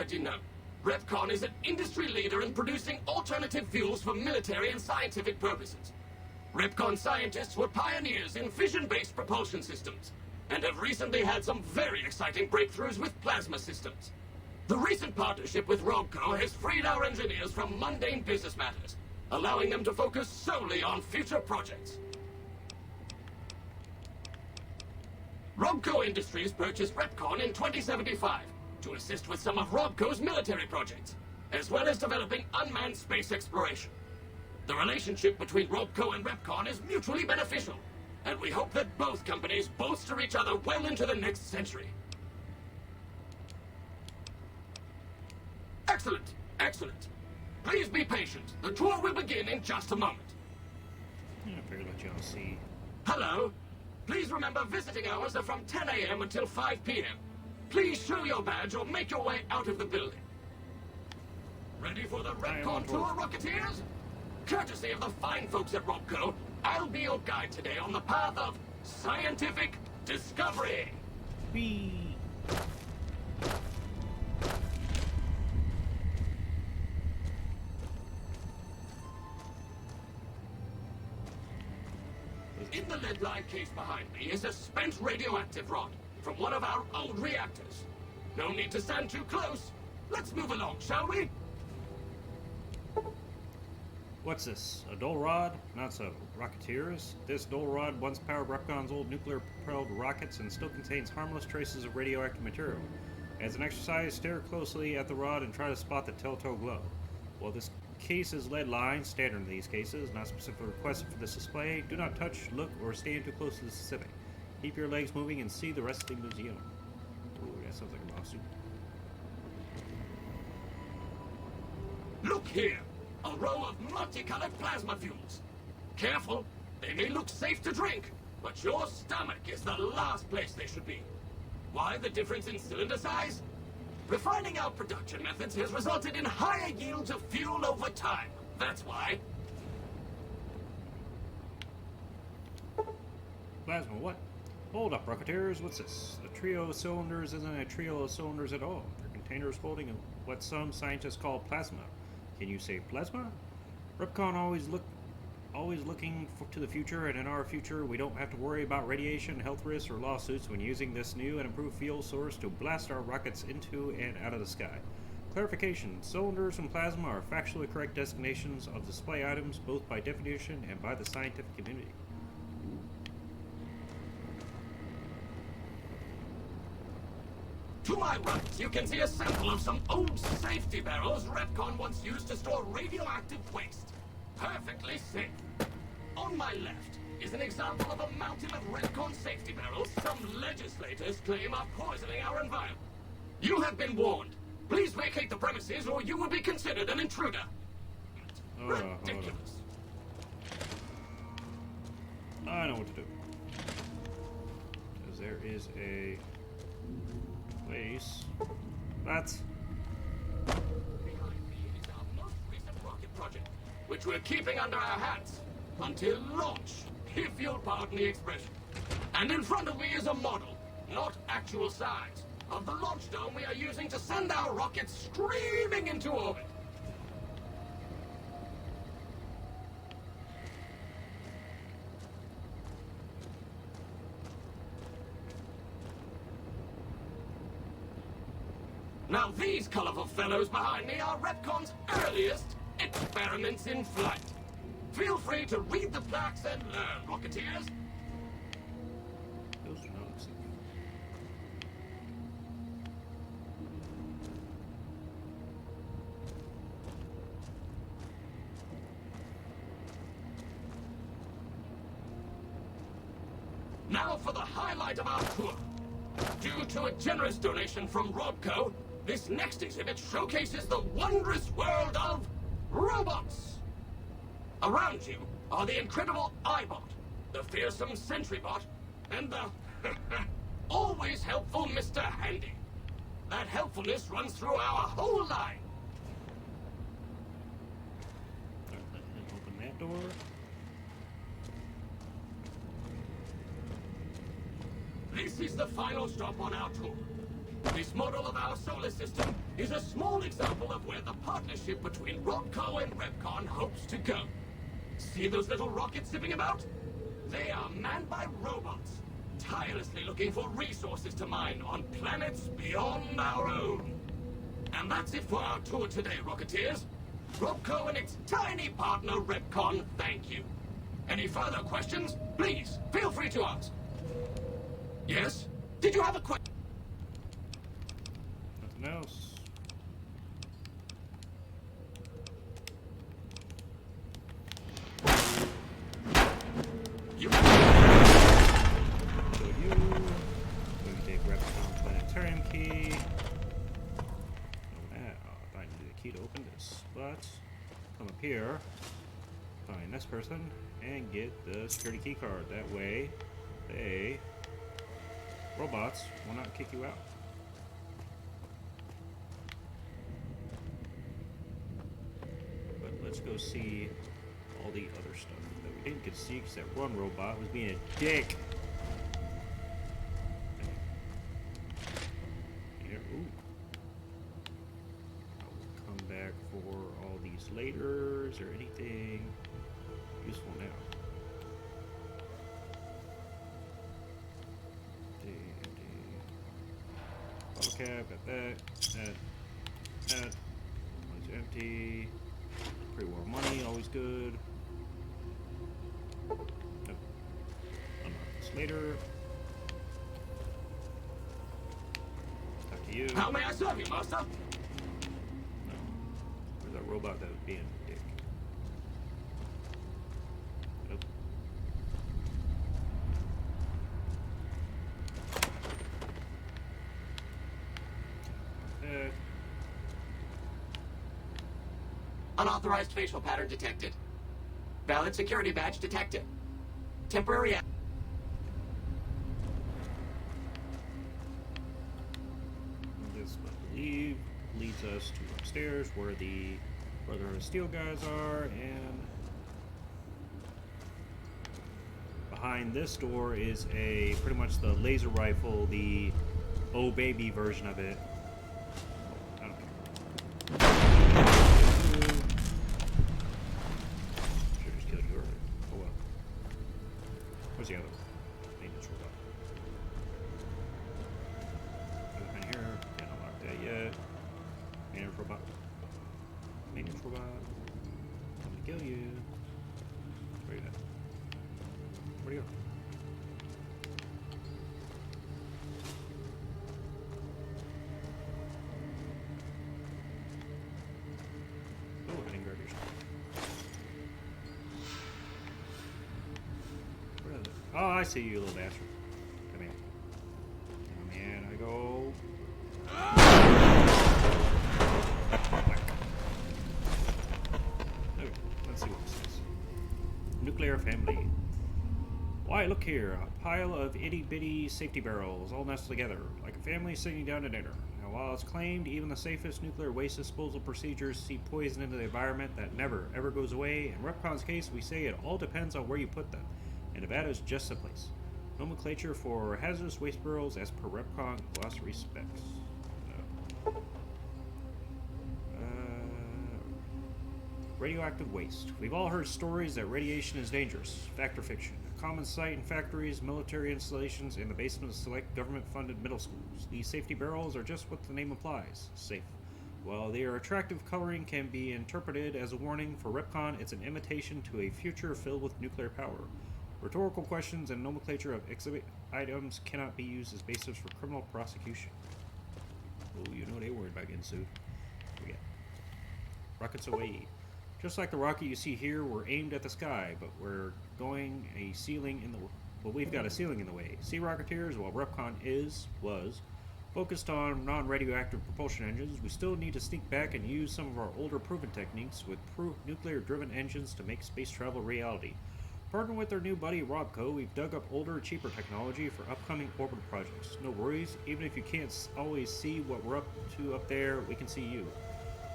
already know, Repcon is an industry leader in producing alternative fuels for military and scientific purposes. Repcon scientists were pioneers in fission-based propulsion systems, and have recently had some very exciting breakthroughs with plasma systems. The recent partnership with ROBCO has freed our engineers from mundane business matters, allowing them to focus solely on future projects. ROBCO Industries purchased Repcon in 2075 to assist with some of ROBCO's military projects, as well as developing unmanned space exploration. The relationship between ROBCO and Repcon is mutually beneficial, and we hope that both companies bolster each other well into the next century. Excellent, excellent. Please be patient. The tour will begin in just a moment. I figured let y'all see. Hello. Please remember visiting hours are from 10 a.m. until 5 p.m. Please show your badge or make your way out of the building. Ready for the Repcon tour, Rocketeers? Courtesy of the fine folks at ROBCO, I'll be your guide today on the path of scientific discovery. Whee! In the lead-lined case behind me is a spent radioactive rod from one of our old reactors. No need to stand too close. Let's move along, shall we? What's this? A dull rod? Not so. Rocketeers? This dull rod once powered Repcon's old nuclear-propelled rockets and still contains harmless traces of radioactive material. As an exercise, stare closely at the rod and try to spot the telltale glow. While this case is lead-lined, standard in these cases, not specifically requested for this display, do not touch, look, or stand too close to the specific. Keep your legs moving and see the rest of the museum. Ooh, that sounds like a lawsuit. Look here! A row of multicolored plasma fuels. Careful, they may look safe to drink, but your stomach is the last place they should be. Why the difference in cylinder size? Refining our production methods has resulted in higher yields of fuel over time. That's why. Plasma, what? Hold up, Rocketeers, what's this? A trio of cylinders isn't a trio of cylinders at all. They're containers holding what some scientists call plasma. Can you say plasma? Repcon always looking to the future, and in our future, we don't have to worry about radiation, health risks, or lawsuits when using this new and improved fuel source to blast our rockets into and out of the sky. Clarification: cylinders and plasma are factually correct designations of display items, both by definition and by the scientific community. To my right, you can see a sample of some old safety barrels Repcon once used to store radioactive waste. Perfectly safe. On my left is an example of a mountain of Repcon safety barrels some legislators claim are poisoning our environment. You have been warned. Please vacate the premises or you will be considered an intruder. Ridiculous. I know what to do. Because there is a place. That's Behind me is our most recent rocket project, which we're keeping under our hats until launch, if you'll pardon the expression. And in front of me is a model, not actual size, of the launch dome we are using to send our rockets screaming into orbit. Now these colorful fellows behind me are Repcon's earliest experiments in flight. Feel free to read the plaques and learn, Rocketeers. those notes. Now for the highlight of our tour. Due to a generous donation from ROBCO, this next exhibit showcases the wondrous world of robots. Around you are the incredible iBot, the fearsome SentryBot, and the always helpful Mr. Handy. That helpfulness runs through our whole line. Open that door. This is the final stop on our tour. This model of our solar system is a small example of where the partnership between Robco and Repcon hopes to go. See those little rockets zipping about? They are manned by robots, tirelessly looking for resources to mine on planets beyond our own. And that's it for our tour today, Rocketeers. Robco and its tiny partner, Repcon, thank you. Any further questions, please, feel free to ask. Yes? Did you have a question? Nothing else. You... So we take Repcon Planetarium key. I need a key to open this, but come up here, find this person, and get the security key card. That way, robots will not kick you out. But let's go see all the other stuff that we didn't get to see because that one robot was being a dick. Here, ooh. I will come back for all these later. Is there anything useful now? Bottle cap, got that. One's empty. Pre-war money, always good. Nope. Unlock this later. Talk to you. How may I serve you, Master? No. Where's that robot that was being a dick? Nope. Unauthorized facial pattern detected. Valid security badge detected. Temporary... This, I believe, leads us to upstairs where the Brotherhood of Steel guys are, and behind this door is pretty much the laser rifle, the oh baby version of it. I don't care. Should've just killed you earlier. Oh well. Where's the other maintenance robot? Nothing in here. Can't unlock that yet. Maintenance robot. Maintenance robot. I'm gonna kill you. Where you at? Where'd you go? Oh, I didn't grab your stuff. Where is it? Oh, I see you, little bastard. Come here. Come here, I go. Okay, let's see what this is. Nuclear family. Why, look here, a pile of itty-bitty safety barrels all nestled together, like a family sitting down to dinner. Now, while it's claimed even the safest nuclear waste disposal procedures see poison into the environment that never, ever goes away, in Repcon's case, we say it all depends on where you put them, and Nevada's just the place. Nomenclature for hazardous waste barrels as per Repcon glossary specs. Radioactive waste. We've all heard stories that radiation is dangerous. Fact or fiction? A common sight in factories, military installations, and the basements of select government-funded middle schools. These safety barrels are just what the name implies. Safe. While their attractive coloring can be interpreted as a warning, for Repcon it's an invitation to a future filled with nuclear power. Rhetorical questions and nomenclature of exhibit items cannot be used as basis for criminal prosecution. Oh, you know they worried about getting sued. We got rockets away. Just like the rocket you see here, we're aimed at the sky, but we've got a ceiling in the way. See, Rocketeers, while Repcon was focused on non-radioactive propulsion engines, we still need to sneak back and use some of our older proven techniques with nuclear-driven engines to make space travel a reality. Partnering with our new buddy Robco, we've dug up older, cheaper technology for upcoming orbital projects. No worries, even if you can't always see what we're up to up there, we can see you.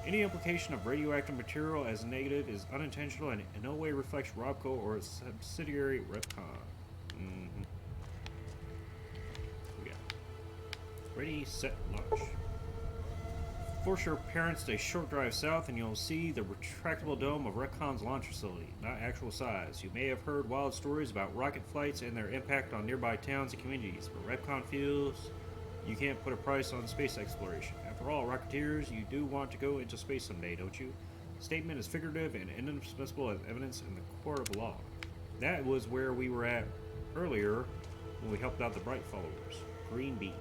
Any implication of radioactive material as negative is unintentional and in no way reflects Robco or its subsidiary Repcon. We got Ready, set, launch. Force your parents a short drive south and you'll see the retractable dome of Retcon's launch facility, not actual size. You may have heard wild stories about rocket flights and their impact on nearby towns and communities, but Retcon feels you can't put a price on space exploration. After all, Rocketeers, you do want to go into space someday, don't you? The statement is figurative and indispensable as evidence in the court of law. That was where we were at earlier when we helped out the Bright followers. Green Bean.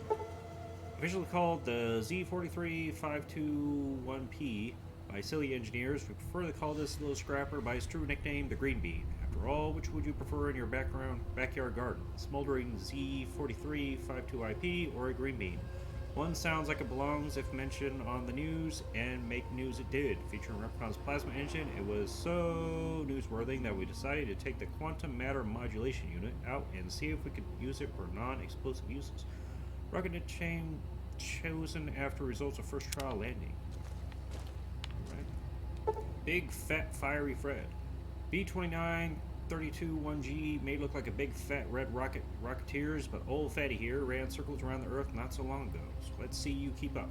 Officially called the Z43521P by silly engineers, we prefer to call this little scrapper by its true nickname, the Green Bean. After all, which would you prefer in your backyard garden? A smoldering Z4352IP or a green bean? One sounds like it belongs if mentioned on the news, and make news it did. Featuring Repcon's plasma engine, it was so newsworthy that we decided to take the quantum matter modulation unit out and see if we could use it for non-explosive uses. Rocket chain chosen after results of first trial landing. Alright. Big fat fiery Fred. B-29-32-1G may look like a big fat red rocketeers, but old fatty here ran circles around the Earth not so long ago, so let's see you keep up.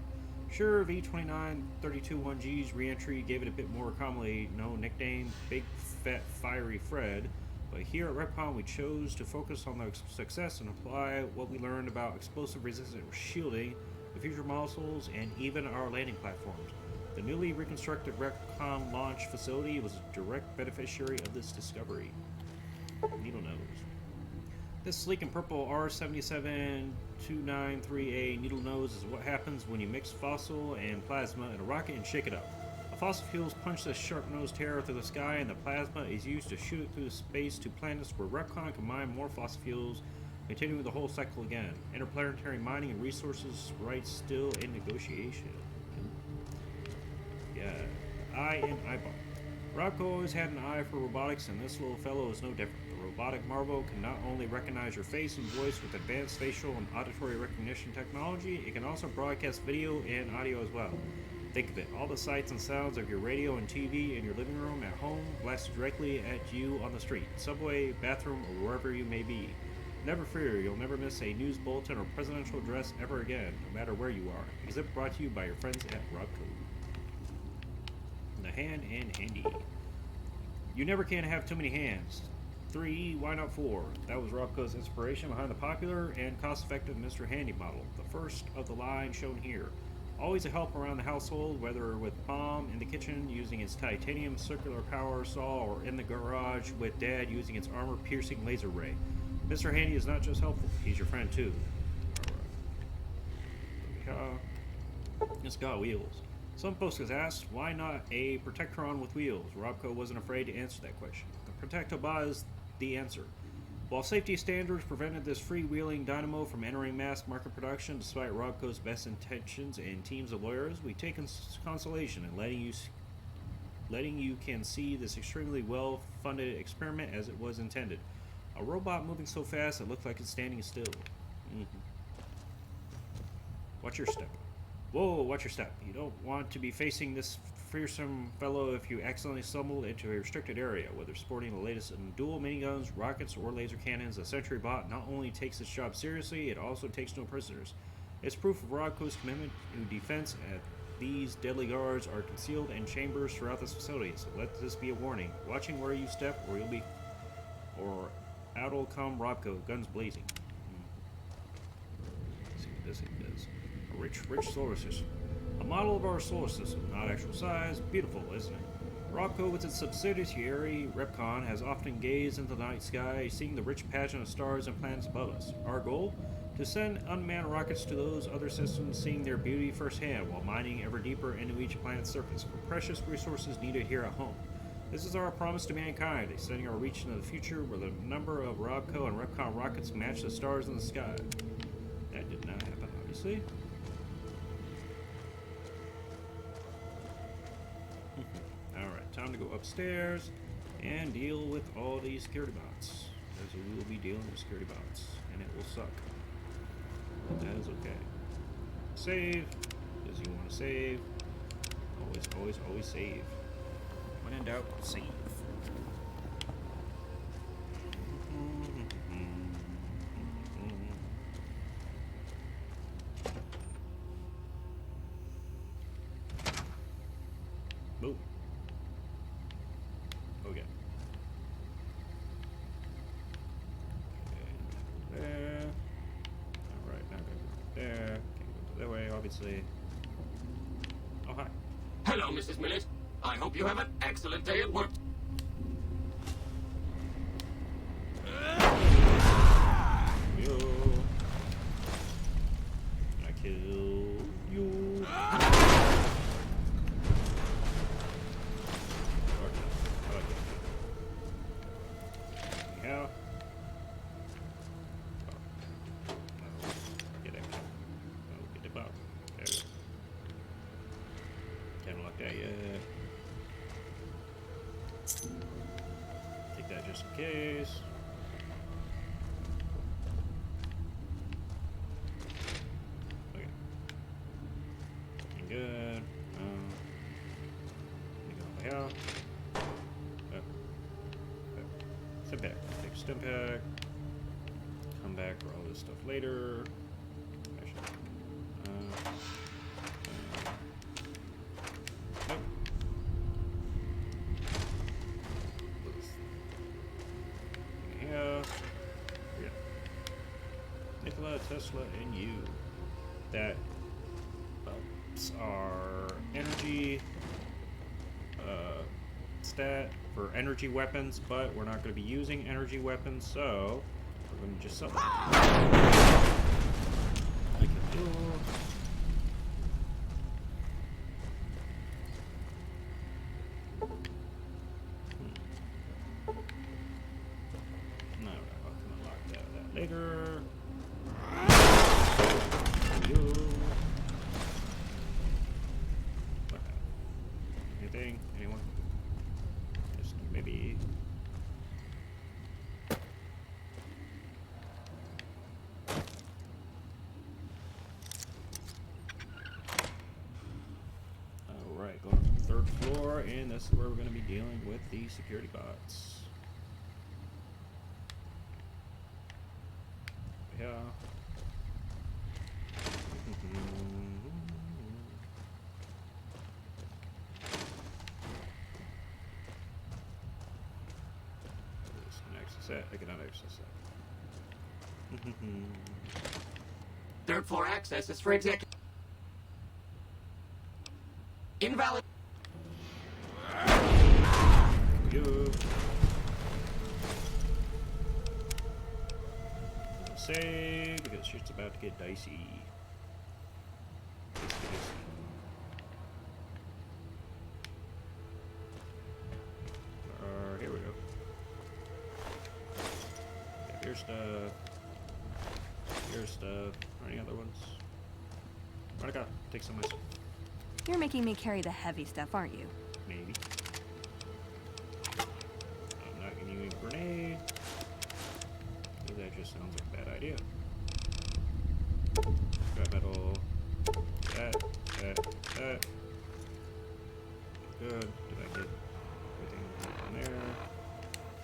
Sure, V-29-32-1G's re-entry gave it a bit more commonly known nickname, Big Fat Fiery Fred, but here at Retcon we chose to focus on the success and apply what we learned about explosive resistant shielding, the future modules, and even our landing platforms. The newly reconstructed Retcon launch facility was a direct beneficiary of this discovery. Needle nose. This sleek and purple R77293A needle nose is what happens when you mix fossil and plasma in a rocket and shake it up. The fossil fuels punch this sharp-nosed terror through the sky, and the plasma is used to shoot it through space to planets where Retcon can mine more fossil fuels, continuing the whole cycle again. Interplanetary mining and resources rights still in negotiation. Yeah, eye and eyeball. Robco always had an eye for robotics, and this little fellow is no different. The robotic marvel can not only recognize your face and voice with advanced facial and auditory recognition technology, it can also broadcast video and audio as well. Think of it, all the sights and sounds of your radio and TV in your living room at home blasted directly at you on the street, subway, bathroom, or wherever you may be. Never fear, you'll never miss a news bulletin or presidential address ever again, no matter where you are. Exhibit brought to you by your friends at Robco. The hand and handy. You never can have too many hands. 3, why not 4? That was Robco's inspiration behind the popular and cost-effective Mr. Handy model, the first of the line shown here. Always a help around the household, whether with Mom in the kitchen using its titanium circular power saw or in the garage with Dad using its armor-piercing laser ray. Mr. Handy is not just helpful, he's your friend too. It's got wheels. Some folks have asked, why not a Protectron with wheels? Robco wasn't afraid to answer that question. The Protectobot is the answer. While safety standards prevented this freewheeling dynamo from entering mass market production despite Robco's best intentions and teams of lawyers, we take consolation in letting you can see this extremely well-funded experiment as it was intended. A robot moving so fast it looked like it's standing still. Watch your step. Whoa, watch your step. You don't want to be facing this fearsome fellow if you accidentally stumble into a restricted area. Whether sporting the latest in dual miniguns, rockets, or laser cannons, the Sentry Bot not only takes its job seriously, it also takes no prisoners. It's proof of Robco's commitment to defense at these deadly guards are concealed in chambers throughout this facility, so let this be a warning. Watching where you step, or out'll come Robco, guns blazing. Let's see what this thing does. A rich solar system. A model of our solar system, not actual size, beautiful, isn't it? Robco, with its subsidiary Retcon, has often gazed into the night sky, seeing the rich pageant of stars and planets above us. Our goal? To send unmanned rockets to those other systems, seeing their beauty firsthand, while mining ever deeper into each planet's surface for precious resources needed here at home. This is our promise to mankind, extending our reach into the future where the number of Robco and Retcon rockets match the stars in the sky. That did not happen, obviously. Alright, time to go upstairs and deal with all these security bots. As we will be dealing with security bots, and it will suck. But that is okay. Save, because you want to save. Always save. When in doubt, save. could say. Oh, hi. Hello, Mrs. Millet. I hope you have an excellent day at work. Yo. I kill you. Yeah. Get it. Oh, get the box. There we go. Can't unlock that yet. Take that just in case. Okay. Looking good. Let me go over here. Step back. Take stim pack. Come back for all this stuff later. Actually, nope. Yeah. Yeah. Nikola Tesla and you. That ups our energy stat for energy weapons, but we're not going to be using energy weapons, so we're going to just sell them. I can do. No, I can unlock that later. You. Anything? Anyone? Just maybe. Alright, going to the third floor, and this is where we're going to be dealing with the security bots. Yeah. Access that. I cannot access that. Third floor access is for executive. Invalid. You. Save because shit's about to get dicey. Here we go. Got your stuff. Your stuff. Any other ones? Monica, take some of my stuff. You're making me carry the heavy stuff, aren't you? Maybe. I'm not giving you a grenade. That just sounds like a bad idea. Scrap metal. That. Good. Did I get everything in there?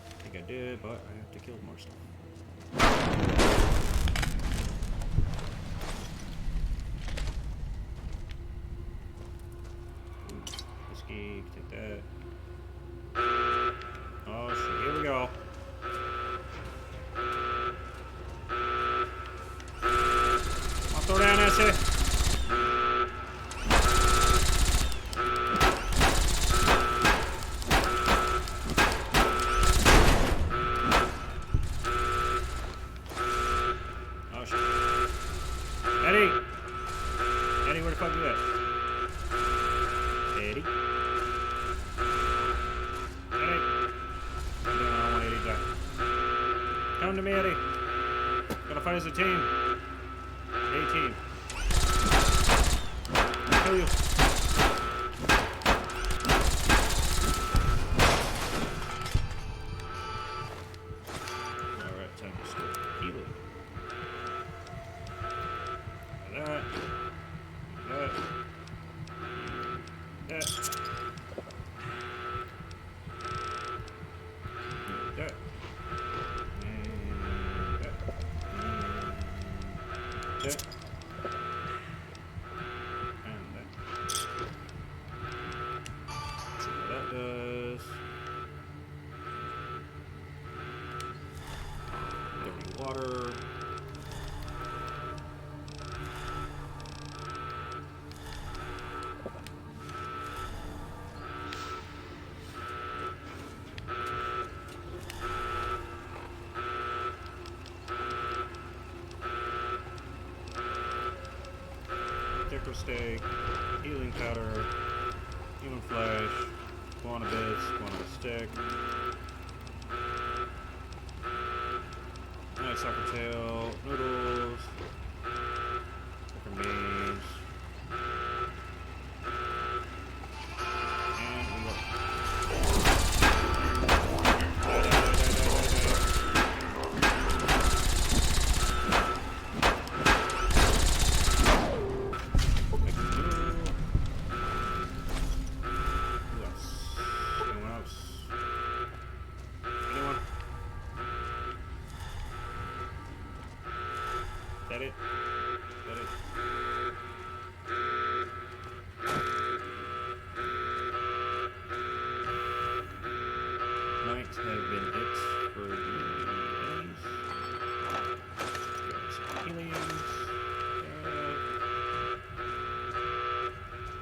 I think I did, but I have to kill more stuff. Ooh, whiskey, take that. Oh shit, here we go. Throw down that shit. Oh shit. Eddie! Eddie, where the fuck you at? Eddie? Eddie? I'm doing, I don't want Eddie to die. Come to me, Eddie. Gotta fight as a team. A-team. Kill you. Alright, time to start healing. That. That. That. That. That. And that. See what that does. Dirty water. steak, healing powder, human flesh, guana bits, guana stick, nice sucker tail, noodles, sucker beans, and we go. That it? That it? Might have been it for the enemies. Got some aliens.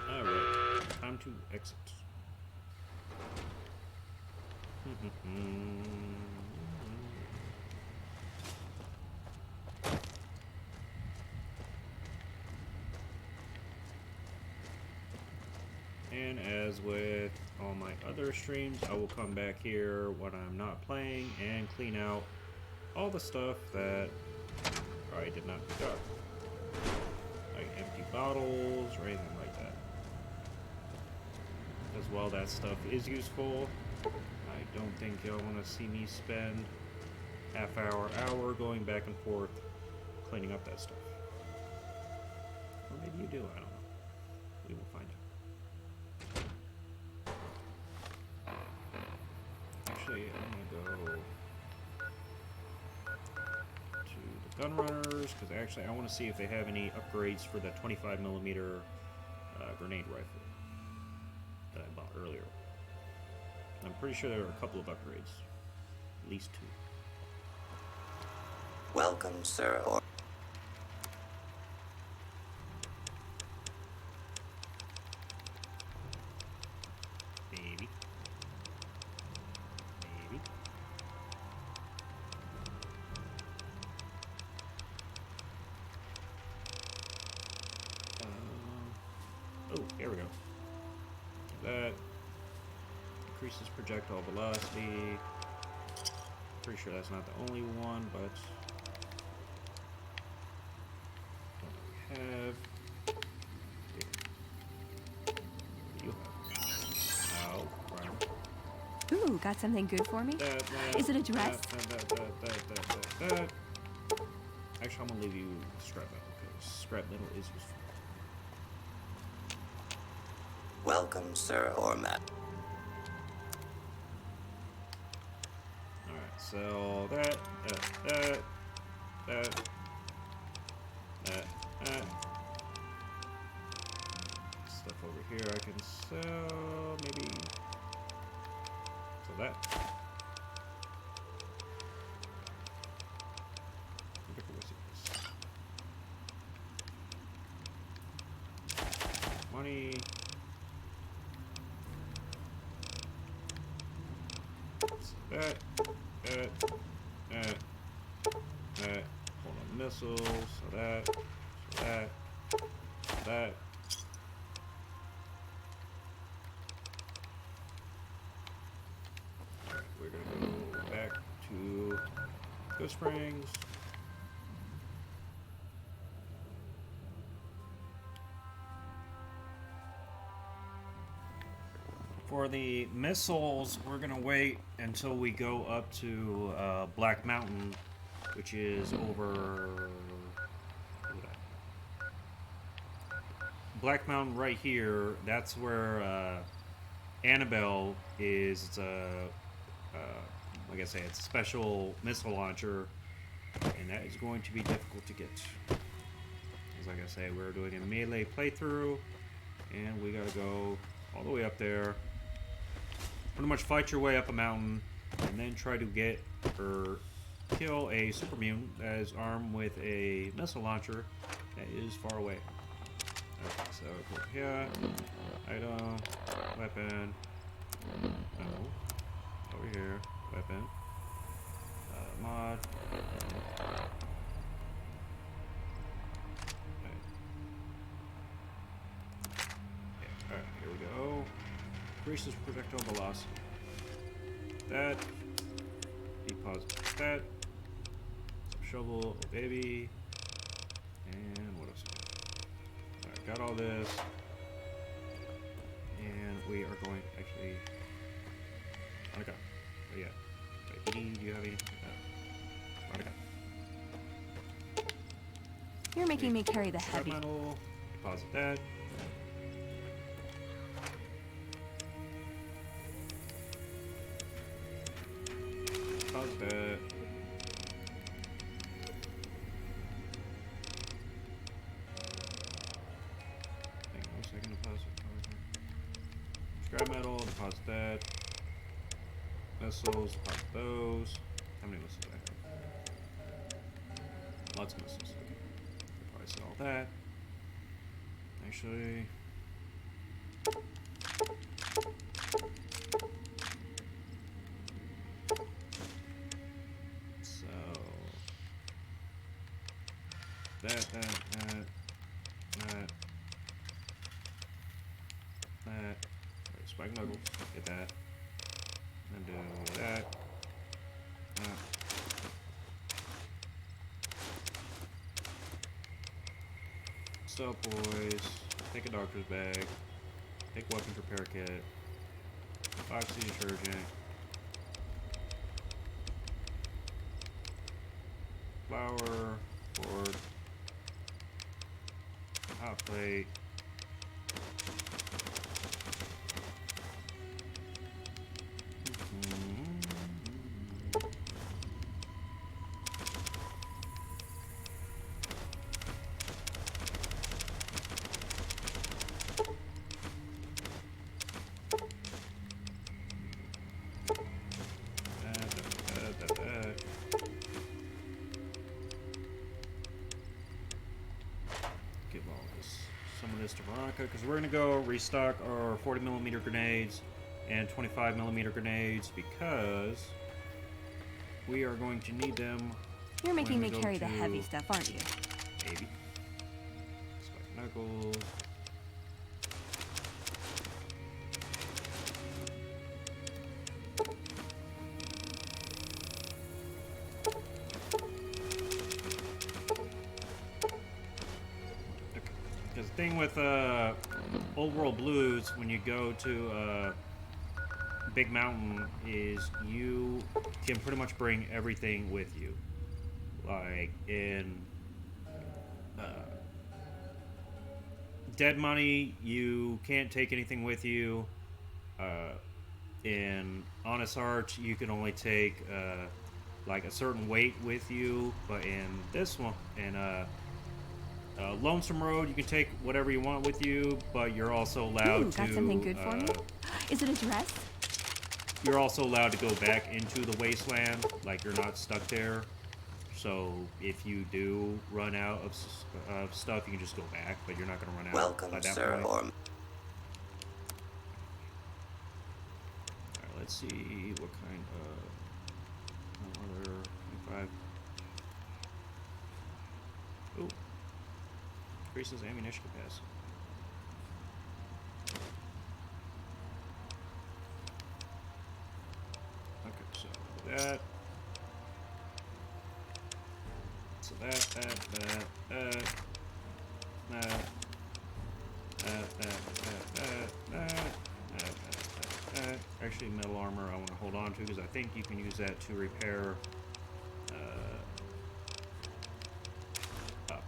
Alright, time to exit. And as with all my other streams, I will come back here when I'm not playing and clean out all the stuff that I did not pick up. Like empty bottles or anything like that. As well, that stuff is useful. I don't think y'all want to see me spend half hour going back and forth cleaning up that stuff. Or maybe you do, I don't know. We will find out. Actually, I'm gonna go to the gun runners because actually I want to see if they have any upgrades for the 25mm grenade rifle that I bought earlier. I'm pretty sure there are a couple of upgrades, at least 2. Welcome, sir. Maybe. Maybe. Oh, here we go. That increases projectile velocity. Pretty sure that's not the only one, but what do we have? What do you have? Oh, right. Ooh, got something good for me? Is it a dress? Actually, I'm gonna leave you scrap metal because scrap metal is useful. Welcome, sir, or madam. Alright, so that. Stuff over here I can sell, maybe. So that. Money. That. Hold on, missiles. So that. Alright, we're gonna go back to Ghost Springs. For the missiles, we're gonna wait until we go up to Black Mountain, which is over Black Mountain right here. That's where Annabelle is. It's a like I say, it's a special missile launcher, and that is going to be difficult to get. Because like I say, we're doing a melee playthrough, and we gotta go all the way up there. Pretty much fight your way up a mountain, and then try to get or kill a super mutant that is armed with a missile launcher that is far away. Okay, so go here, item, weapon, no, over here, weapon, mod, okay. Increases projectile velocity. That. Deposit that. Shovel, oh baby. And what else? Alright, got all this. And we are going actually. Monica. Oh yeah. Wait, do you have anything? Monica. You're making me carry the heavy. Metal. Deposit that. Deposit that. Hang on a second. Deposit. Scrap metal. Deposit that. Missiles. Deposit those. How many missiles do I have? Lots of missiles. Probably sell all that. Actually. So. That. Wait, spike knuckles. Get that. And do that. Stop, boys. Take a doctor's bag. Take weapons repair kit. Epoxy detergent. Flour. Board. Hot plate. To Veronica, because we're going to go restock our 40mm grenades and 25mm grenades because we are going to need them. You're making me carry the heavy stuff, aren't you? Maybe. Spike knuckles. Thing with Old World Blues, when you go to Big Mountain, is you can pretty much bring everything with you. Like in Dead Money, you can't take anything with you. In Honest Heart, you can only take like a certain weight with you. But in this one, in Lonesome Road, you can take whatever you want with you, but you're also allowed to... got something good for me? Is it a dress? You're also allowed to go back into the wasteland, like you're not stuck there. So if you do run out of stuff, you can just go back, but you're not going to run out. Welcome, by that sir. point. Alright, let's see what kind of... Another 25... Ooh. Increases ammunition capacity. Okay, so that. So that. Actually, metal armor I want to hold on to because I think you can use that to repair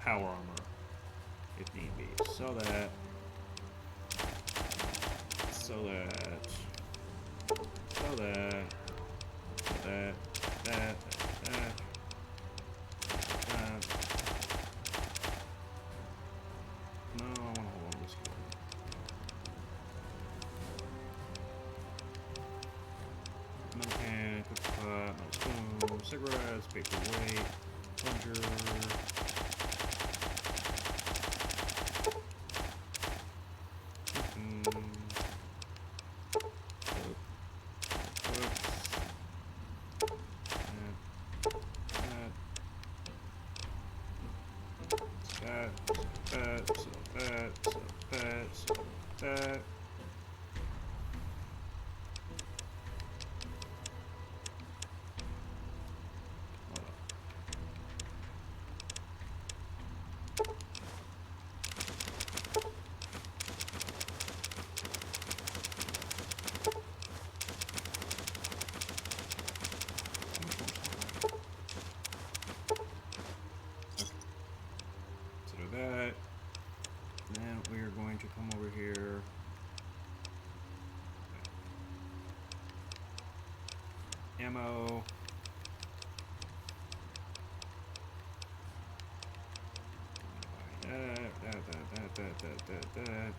power armor if need be. So that. No, I want to hold on to this guy. Metal can, cookie pot, metal spoon, cigarettes, paperweight, plunger. ammo. That.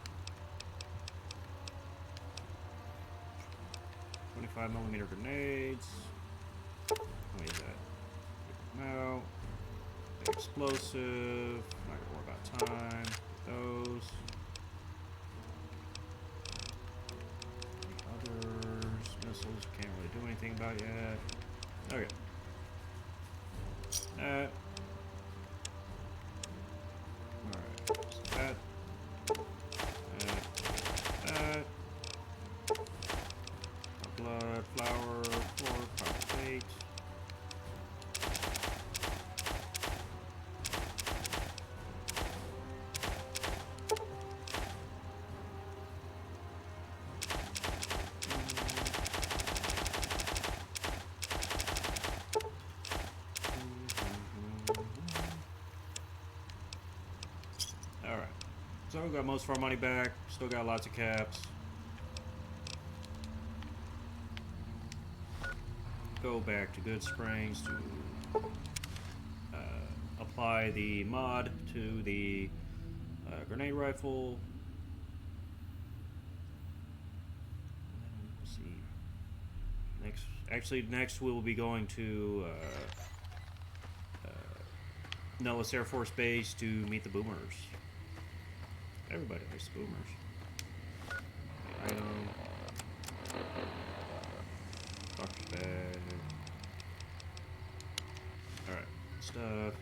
25mm grenades. What is that? No. Explosive. Not gonna worry about time. Those. Others. Missiles. Can't really do anything about yet. Okay. Alright. So that. Blood, flour, pork, copper plate. Alright. So we got most of our money back. Still got lots of caps. Go back to Good Springs to apply the mod to the grenade rifle. Let's see. Next we'll be going to Nellis Air Force Base to meet the boomers. Everybody likes the boomers. Item. Doctor's bag. Alright, stuff.